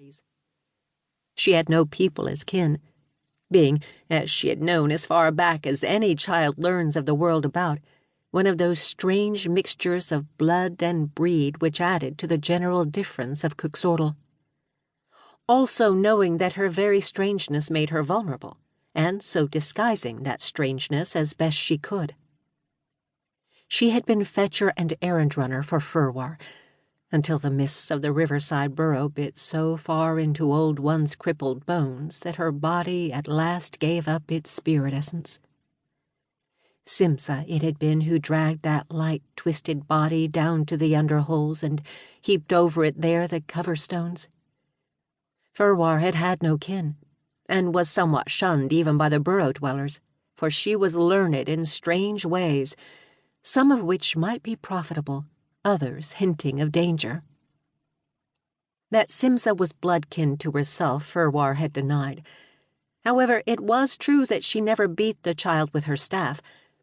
trees. She had no people as kin, being, as she had known as far back as any child learns of the world about, one of those strange mixtures of blood and breed which added to the general difference of Kuxortal. Also knowing that her very strangeness made her vulnerable, and so disguising that strangeness as best she could. She had been fetcher and errand runner for Forerunner, until the mists of the riverside burrow bit so far into old one's crippled bones that her body at last gave up its spirit essence. Simsa it had been who dragged that light, twisted body down to the underholes and heaped over it there the cover-stones. Forerunner had had no kin, and was somewhat shunned even by the burrow-dwellers, for she was learned in strange ways, some of which might be profitable, others hinting of danger. That Simsa was blood-kin to herself Forerunner had denied. However, it was true that she never beat the child with her staff,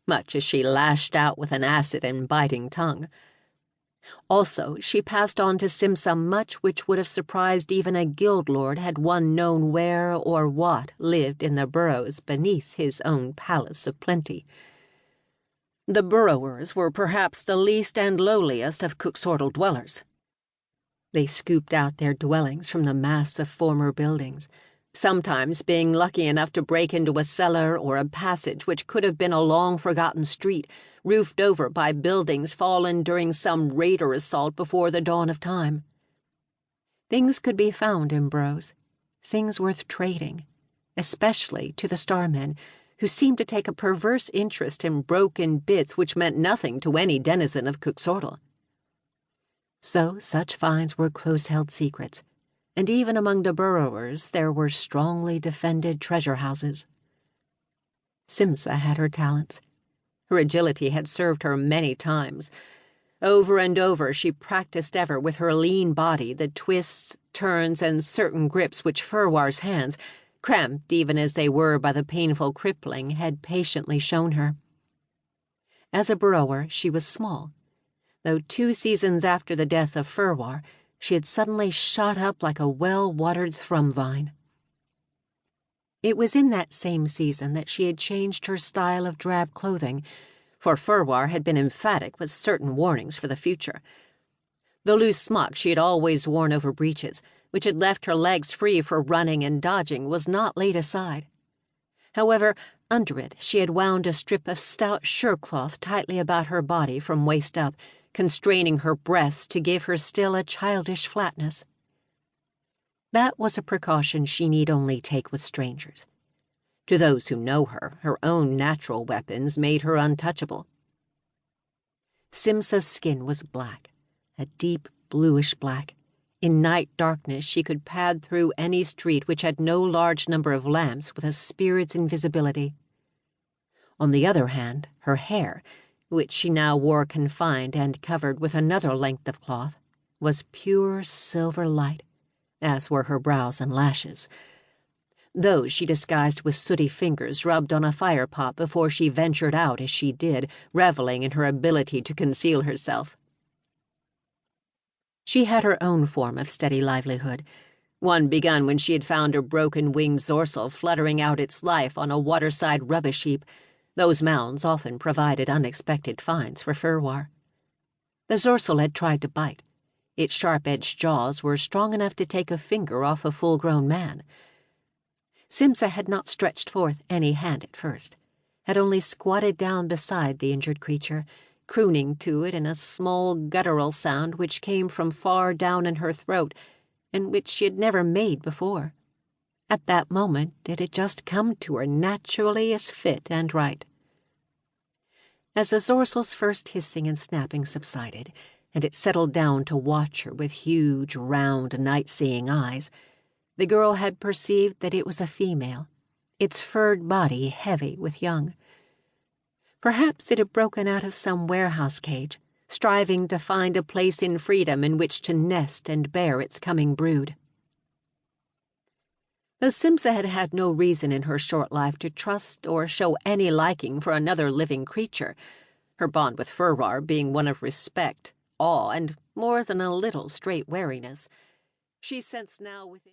much as she lashed out with an acid and biting tongue. Also, she passed on to Simsa much which would have surprised even a guild lord had one known where or what lived in the burrows beneath his own palace of plenty. The burrowers were perhaps the least and lowliest of Kuxortal dwellers. They scooped out their dwellings from the mass of former buildings, sometimes being lucky enough to break into a cellar or a passage which could have been a long-forgotten street, roofed over by buildings fallen during some raider assault before the dawn of time. Things could be found in burrows, things worth trading, especially to the starmen, who seemed to take a perverse interest in broken bits which meant nothing to any denizen of Kuxortal. So such finds were close-held secrets, and even among the burrowers there were strongly defended treasure houses. Simsa had her talents. Her agility had served her many times. Over and over she practiced ever with her lean body the twists, turns, and certain grips which Forerunner's hands, cramped even as they were by the painful crippling, had patiently shown her. As a burrower she was small, though 2 seasons after the death of Forerunner she had suddenly shot up like a well-watered thrum vine. It was in that same season that she had changed her style of drab clothing, for Forerunner had been emphatic with certain warnings for the future. The loose smock she had always worn over breeches, which had left her legs free for running and dodging, was not laid aside. However, under it she had wound a strip of stout surecloth tightly about her body from waist up, constraining her breasts to give her still a childish flatness. That was a precaution she need only take with strangers. To those who know her, her own natural weapons made her untouchable. Simsa's skin was black, a deep bluish black. In night darkness she could pad through any street which had no large number of lamps with a spirit's invisibility. On the other hand, her hair, which she now wore confined and covered with another length of cloth, was pure silver light, as were her brows and lashes. Those she disguised with sooty fingers rubbed on a fire-pot before she ventured out as she did, reveling in her ability to conceal herself. She had her own form of steady livelihood, one begun when she had found a broken-winged zorsal fluttering out its life on a waterside rubbish heap. Those mounds often provided unexpected finds for Forerunner. The zorsal had tried to bite. Its sharp-edged jaws were strong enough to take a finger off a full-grown man. Simsa had not stretched forth any hand at first, had only squatted down beside the injured creature, crooning to it in a small guttural sound which came from far down in her throat, and which she had never made before. At that moment it had just come to her naturally as fit and right. As the zorsal's first hissing and snapping subsided, and it settled down to watch her with huge, round, night-seeing eyes, the girl had perceived that it was a female, its furred body heavy with young. Perhaps it had broken out of some warehouse cage, striving to find a place in freedom in which to nest and bear its coming brood. Though Simsa had had no reason in her short life to trust or show any liking for another living creature, her bond with Forerunner being one of respect, awe, and more than a little straight wariness, she sensed now within